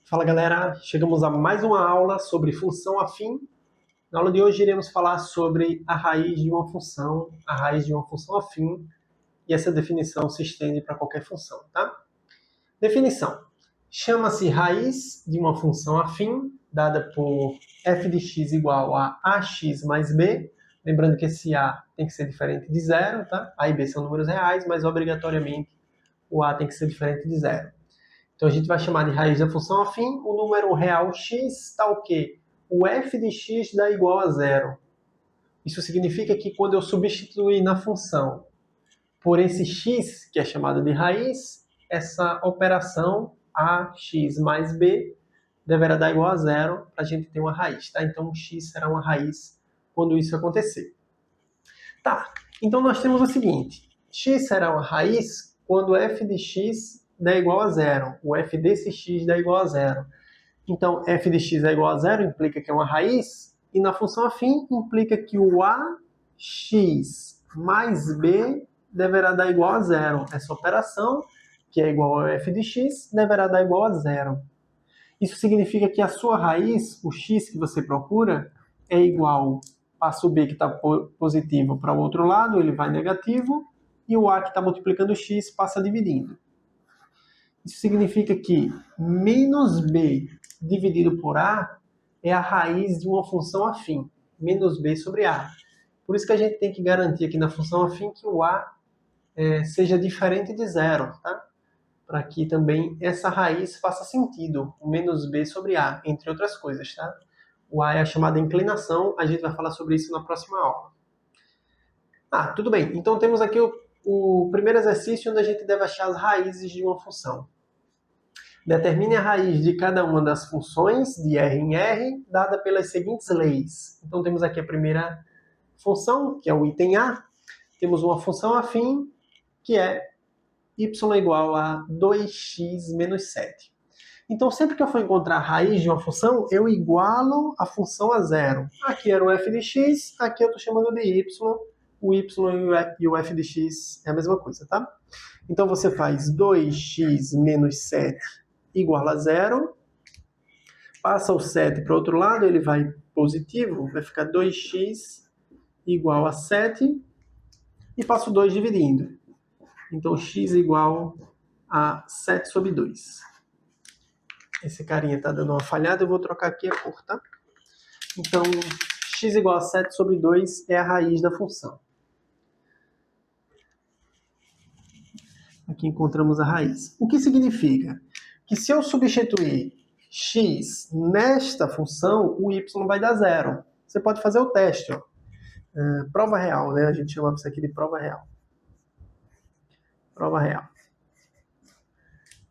Fala galera, chegamos a mais uma aula sobre função afim. Na aula de hoje iremos falar sobre a raiz de uma função, afim, e essa definição se estende para qualquer função, tá? Definição: chama-se raiz de uma função afim, dada por f de x igual a ax mais b, lembrando que esse a tem que ser diferente de zero, tá? A e b são números reais, mas obrigatoriamente o a tem que ser diferente de zero. Então a gente vai chamar de raiz da função afim o número real x, tá o quê? O f de x dá igual a zero. Isso significa que quando eu substituir na função por esse x, que é chamado de raiz, essa operação ax mais b deverá dar igual a zero para a gente ter uma raiz, tá? Então x será uma raiz quando isso acontecer. Tá, então nós temos o seguinte: x será uma raiz quando f de x dá igual a zero. O f desse x dá igual a zero. Então, f de x é igual a zero implica que é uma raiz, e na função afim implica que o ax mais b deverá dar igual a zero. Essa operação, que é igual ao f de x, deverá dar igual a zero. Isso significa que a sua raiz, o x que você procura, é igual, passo b que está positivo para o outro lado, ele vai negativo, e o a que está multiplicando o x passa dividindo. Isso significa que menos b dividido por a é a raiz de uma função afim, menos b sobre a. Por isso que a gente tem que garantir aqui na função afim que o a seja diferente de zero, tá? Para que também essa raiz faça sentido, o menos b sobre a, entre outras coisas, tá? O a é a chamada inclinação, a gente vai falar sobre isso na próxima aula. Tudo bem, então temos aqui o primeiro exercício onde a gente deve achar as raízes de uma função. Determine a raiz de cada uma das funções de R em R, dada pelas seguintes leis. Então temos aqui a primeira função, que é o item A. Temos uma função afim, que é y igual a 2x menos 7. Então sempre que eu for encontrar a raiz de uma função, eu igualo a função a zero. Aqui era o f de x, aqui eu estou chamando de y. O y e o f de x é a mesma coisa, tá? Então você faz 2x menos 7 igual a zero, passa o 7 para o outro lado, ele vai positivo, vai ficar 2x igual a 7, e passo 2 dividindo. Então, x igual a 7 sobre 2. Esse carinha está dando uma falhada, eu vou trocar aqui a cor, tá? Então, x igual a 7 sobre 2 é a raiz da função. Aqui encontramos a raiz. O que significa? Que se eu substituir x nesta função, o y vai dar zero. Você pode fazer o teste, ó. Prova real, né? A gente chama isso aqui de prova real. Prova real.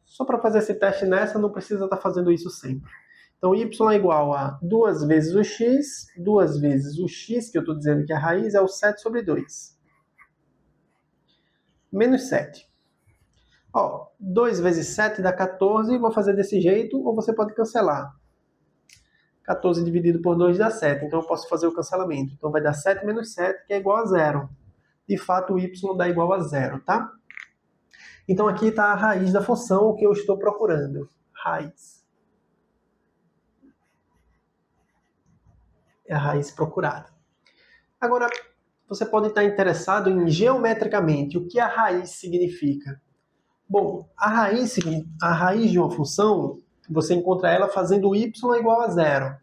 Só para fazer esse teste nessa, não precisa estar fazendo isso sempre. Então, y é igual a 2 vezes o x, 2 vezes o x, que eu estou dizendo que a raiz é o 7 sobre 2. Menos 7. 2 vezes 7 dá 14, vou fazer desse jeito, ou você pode cancelar. 14 dividido por 2 dá 7, então eu posso fazer o cancelamento. Então vai dar 7 menos 7, que é igual a zero. De fato, o y dá igual a zero, tá? Então aqui está a raiz da função, o que eu estou procurando. Raiz. É a raiz procurada. Agora, você pode estar interessado em geometricamente, o que a raiz significa. Bom, a raiz de uma função, você encontra ela fazendo y igual a zero.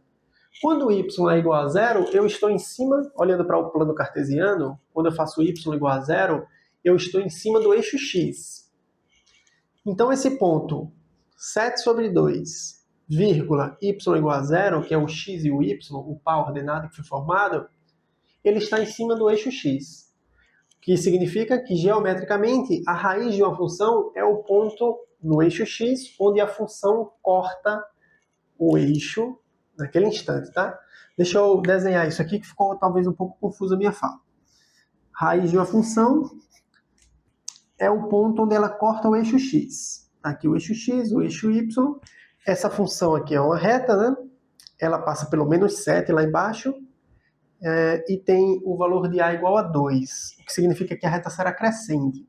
Quando y é igual a zero, eu estou em cima, olhando para o plano cartesiano, quando eu faço y igual a zero, eu estou em cima do eixo x. Então esse ponto, 7 sobre 2, vírgula, y igual a zero, que é o x e o y, o par ordenado que foi formado, ele está em cima do eixo x. Que significa que, geometricamente, a raiz de uma função é o ponto no eixo x, onde a função corta o eixo naquele instante, tá? Deixa eu desenhar isso aqui, que ficou talvez um pouco confusa a minha fala. Raiz de uma função é o ponto onde ela corta o eixo x. Aqui o eixo x, o eixo y. Essa função aqui é uma reta, né? Ela passa pelo menos 7 lá embaixo. E tem o valor de a igual a 2, o que significa que a reta será crescente.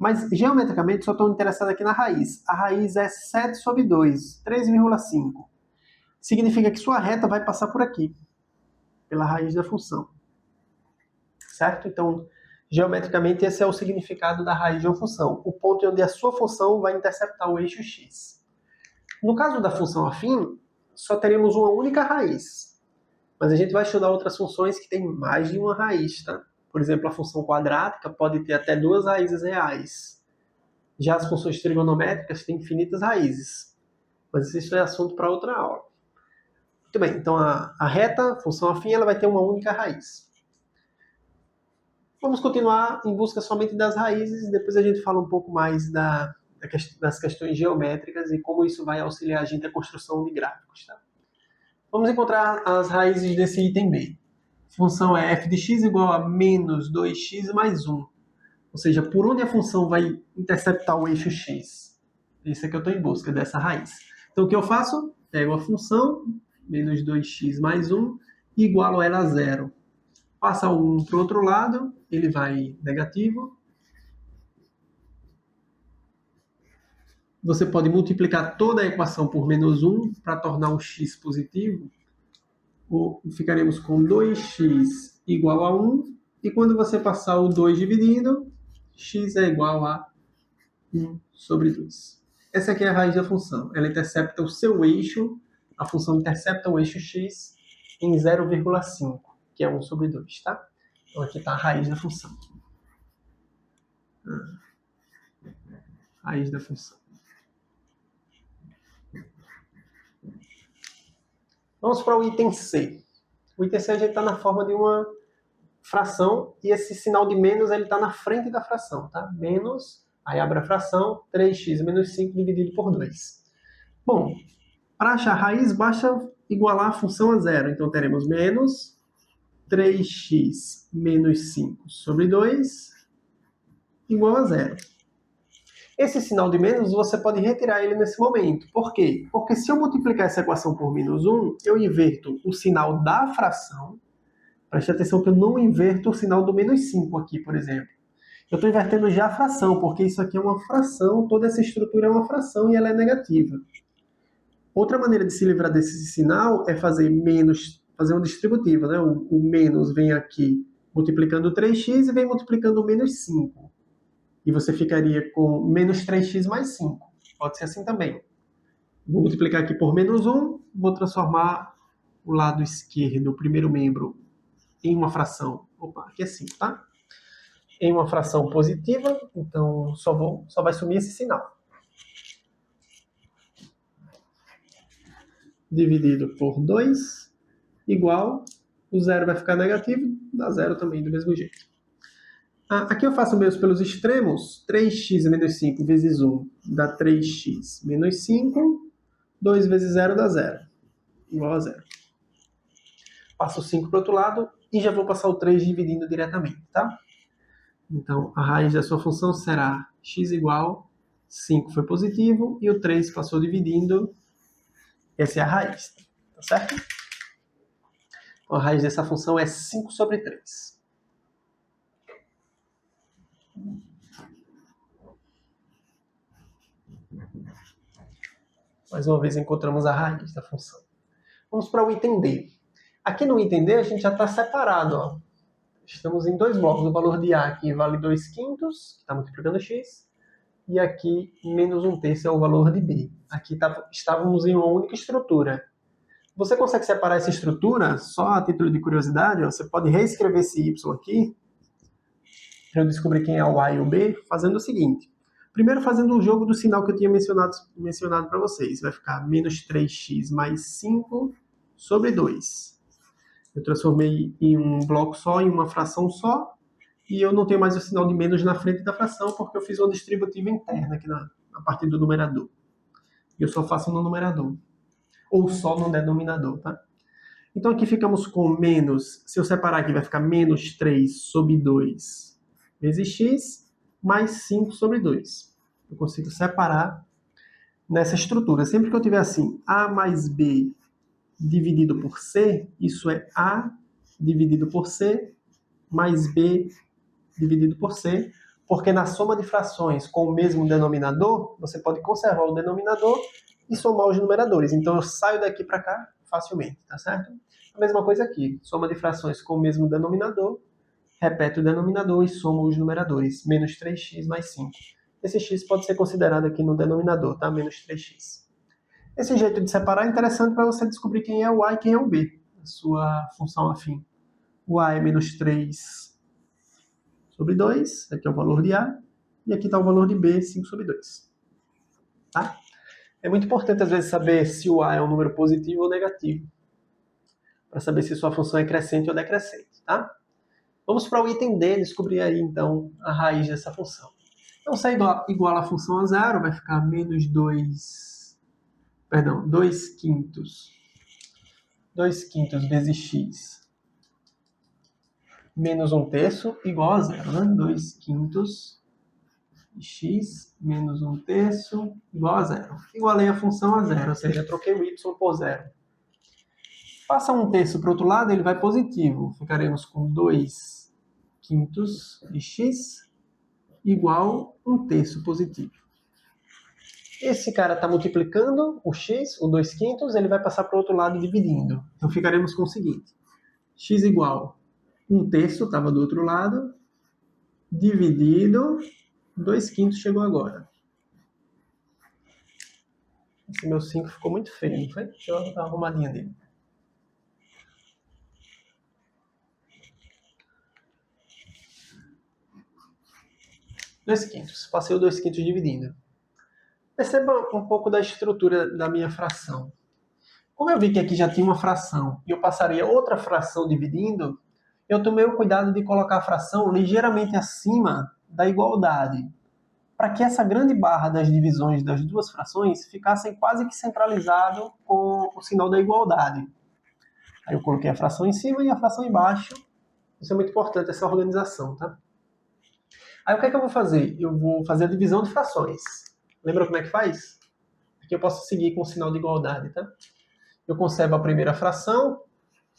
Mas, geometricamente, só estou interessado aqui na raiz. A raiz é 7 sobre 2, 3,5. Significa que sua reta vai passar por aqui, pela raiz da função. Certo? Então, geometricamente, esse é o significado da raiz de uma função. O ponto onde a sua função vai interceptar o eixo x. No caso da função afim, só teremos uma única raiz. Mas a gente vai estudar outras funções que têm mais de uma raiz, tá? Por exemplo, a função quadrática pode ter até 2 raízes reais. Já as funções trigonométricas têm infinitas raízes. Mas isso é assunto para outra aula. Muito bem, então a reta, a função afim, ela vai ter uma única raiz. Vamos continuar em busca somente das raízes, depois a gente fala um pouco mais das questões geométricas e como isso vai auxiliar a gente na construção de gráficos. Tá? Vamos encontrar as raízes desse item B. A função é f de x igual a menos 2x mais 1. Ou seja, por onde a função vai interceptar o eixo x? Isso é que eu estou em busca dessa raiz. Então, o que eu faço? Pego a função, menos 2x mais 1, e igualo ela a 0. Passa o 1 para o outro lado, ele vai negativo. Você pode multiplicar toda a equação por menos 1 para tornar o x positivo. Ficaremos com 2x igual a 1. E quando você passar o 2 dividindo, x é igual a 1 sobre 2. Essa aqui é a raiz da função. Ela intercepta o seu eixo, a função intercepta o eixo x em 0,5, que é 1 sobre 2, tá? Então aqui está a raiz da função. Raiz da função. Vamos para o item C. O item C a gente está na forma de uma fração e esse sinal de menos ele está na frente da fração, tá? Menos, aí abre a fração, 3x menos 5 dividido por 2. Bom, para achar a raiz, basta igualar a função a zero. Então teremos menos 3x menos 5 sobre 2 igual a zero. Esse sinal de menos, você pode retirar ele nesse momento. Por quê? Porque se eu multiplicar essa equação por menos 1, eu inverto o sinal da fração. Preste atenção que eu não inverto o sinal do menos 5 aqui, por exemplo. Eu estou invertendo já a fração, porque isso aqui é uma fração, toda essa estrutura é uma fração e ela é negativa. Outra maneira de se livrar desse sinal é fazer uma distributiva, né? O menos vem aqui multiplicando 3x e vem multiplicando o menos 5. E você ficaria com menos 3x mais 5. Pode ser assim também. Vou multiplicar aqui por menos 1, vou transformar o lado esquerdo, o primeiro membro, em uma fração. Opa, aqui é 5, tá? Em uma fração positiva, então só vai sumir esse sinal. Dividido por 2, igual, o zero vai ficar negativo, dá zero também do mesmo jeito. Aqui eu faço meus pelos extremos, 3x menos 5 vezes 1 dá 3x menos 5, 2 vezes 0 dá 0, igual a 0. Passo o 5 para o outro lado e já vou passar o 3 dividindo diretamente, tá? Então, a raiz da sua função será x igual, 5 foi positivo e o 3 passou dividindo, essa é a raiz, tá certo? Então, a raiz dessa função é 5 sobre 3. Mais uma vez encontramos a raiz da função. Vamos para o item D. Aqui no item D a gente já está separado. Ó. Estamos em dois blocos. O valor de A aqui vale 2/5, que está multiplicando x. E aqui menos 1/3 é o valor de B. Aqui estávamos em uma única estrutura. Você consegue separar essa estrutura, só a título de curiosidade, ó, você pode reescrever esse y aqui, para eu descobrir quem é o A e o B, fazendo o seguinte. Primeiro fazendo o jogo do sinal que eu tinha mencionado para vocês. Vai ficar menos 3x mais 5 sobre 2. Eu transformei em um bloco só, em uma fração só, e eu não tenho mais o sinal de menos na frente da fração, porque eu fiz uma distributiva interna aqui na parte do numerador. E eu só faço no numerador. Ou só no denominador, tá? Então aqui ficamos com menos, se eu separar aqui vai ficar menos 3 sobre 2 vezes x, mais 5 sobre 2. Eu consigo separar nessa estrutura. Sempre que eu tiver assim, A mais B dividido por C, isso é A dividido por C mais B dividido por C, Porque na soma de frações com o mesmo denominador, você pode conservar o denominador e somar os numeradores. Então eu saio daqui para cá facilmente, tá certo? A mesma coisa aqui, soma de frações com o mesmo denominador, repete o denominador e soma os numeradores, menos 3x mais 5. Esse x pode ser considerado aqui no denominador, tá? Menos 3x. Esse jeito de separar é interessante para você descobrir quem é o a e quem é o b, a sua função afim. O a é menos 3 sobre 2, aqui é o valor de a, e aqui está o valor de b, 5 sobre 2. Tá? É muito importante, às vezes, saber se o a é um número positivo ou negativo, para saber se sua função é crescente ou decrescente. Tá? Vamos para o item D, descobrir aí, então, a raiz dessa função. Então, se é igual a função a zero, vai ficar menos 2 quintos. 2 quintos vezes x menos 1 terço igual a zero, né? 2 quintos de x menos 1 terço igual a zero. Igualei a função a zero, ou seja, troquei o y por zero. Passa 1 terço para o outro lado, ele vai positivo. Ficaremos com 2 quintos de x igual 1 terço positivo. Esse cara está multiplicando o x, o 2 quintos, ele vai passar para o outro lado dividindo. Então ficaremos com o seguinte: x igual 1 terço, estava do outro lado, dividido, 2 quintos chegou agora. Esse meu 5 ficou muito feio, não foi? Deixa eu dar uma arrumadinha dele. Dois quintos. Passei o 2 quintos dividindo. Perceba um pouco da estrutura da minha fração. Como eu vi que aqui já tinha uma fração e eu passaria outra fração dividindo, eu tomei o cuidado de colocar a fração ligeiramente acima da igualdade, para que essa grande barra das divisões das duas frações ficassem quase que centralizado com o sinal da igualdade. Aí eu coloquei a fração em cima e a fração embaixo. Isso é muito importante, essa organização, tá? Aí o que é que eu vou fazer? Eu vou fazer a divisão de frações. Lembra como é que faz? Aqui eu posso seguir com o sinal de igualdade, tá? Eu conservo a primeira fração,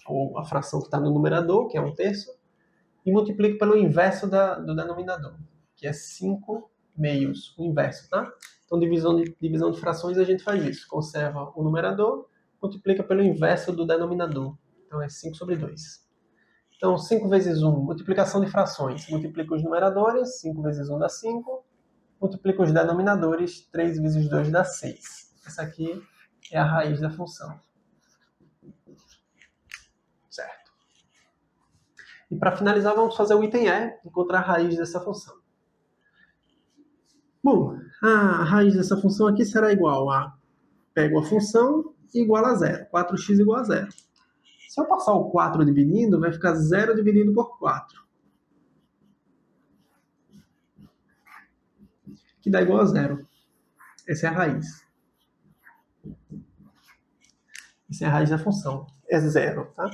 ou a fração que está no numerador, que é 1 terço, e multiplico pelo inverso do denominador, que é 5 meios, o inverso, tá? Então, divisão de frações, a gente faz isso. Conserva o numerador, multiplica pelo inverso do denominador. Então, é 5 sobre 2. Então, 5 vezes 1, multiplicação de frações. Multiplica os numeradores, 5 vezes 1 dá 5. Multiplica os denominadores, 3 vezes 2 dá 6. Essa aqui é a raiz da função. Certo. E para finalizar, vamos fazer o item E, encontrar a raiz dessa função. Bom, a raiz dessa função aqui será igual a... Pego a função igual a zero. 4x igual a zero. Se eu passar o 4 dividindo, vai ficar 0 dividido por 4. Que dá igual a zero. Essa é a raiz. Essa é a raiz da função. É zero, tá?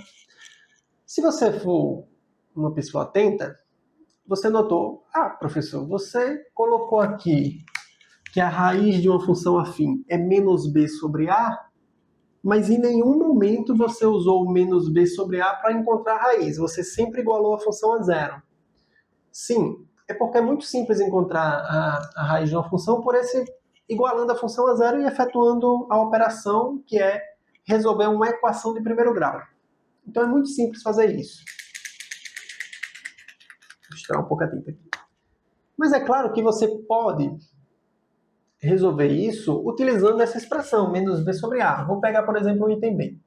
Se você for uma pessoa atenta, você notou, professor, você colocou aqui que a raiz de uma função afim é menos b sobre a, mas em nenhum momento você usou o menos b sobre a para encontrar a raiz. Você sempre igualou a função a zero. Sim, é porque é muito simples encontrar a raiz de uma função por esse igualando a função a zero e efetuando a operação que é resolver uma equação de primeiro grau. Então é muito simples fazer isso. Vou misturar um pouco a tinta aqui. Mas é claro que você pode resolver isso utilizando essa expressão, menos b sobre a. Vou pegar, por exemplo, o item B.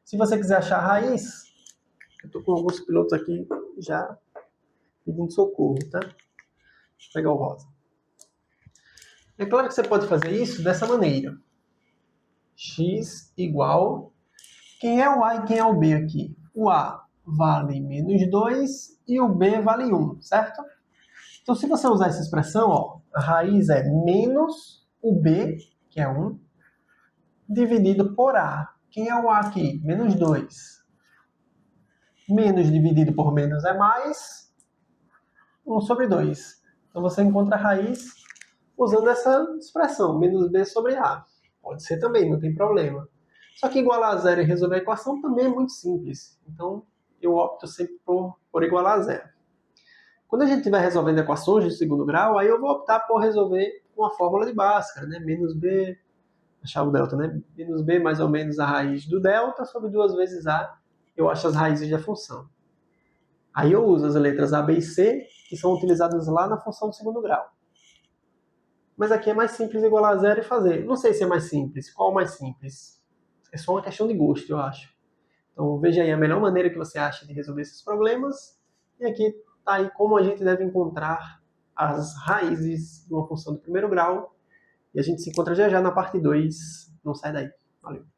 Se você quiser achar a raiz, eu estou com alguns pilotos aqui já pedindo socorro, tá? Deixa eu pegar o rosa. É claro que você pode fazer isso dessa maneira. X igual... Quem é o A e quem é o B aqui? O A vale menos 2 e o B vale 1, certo? Então, se você usar essa expressão, ó, a raiz é menos o B, que é 1, dividido por A. Quem é o A aqui? Menos 2. Menos dividido por menos é mais 1 sobre 2. Então, você encontra a raiz usando essa expressão, menos B sobre A. Pode ser também, não tem problema. Só que igualar a zero e resolver a equação também é muito simples. Então, eu opto sempre por igualar a zero. Quando a gente estiver resolvendo equações de segundo grau, aí eu vou optar por resolver com a fórmula de Bhaskara, né? Menos b, achar o delta, né? Menos b mais ou menos a raiz do delta sobre 2 vezes a, eu acho as raízes da função. Aí eu uso as letras a, b e c, que são utilizadas lá na função do segundo grau. Mas aqui é mais simples igualar a zero e fazer. Não sei se é mais simples. Qual o mais simples? É só uma questão de gosto, eu acho. Então veja aí a melhor maneira que você acha de resolver esses problemas. E aqui está aí como a gente deve encontrar as raízes de uma função do primeiro grau. E a gente se encontra já já na parte 2. Não sai daí. Valeu!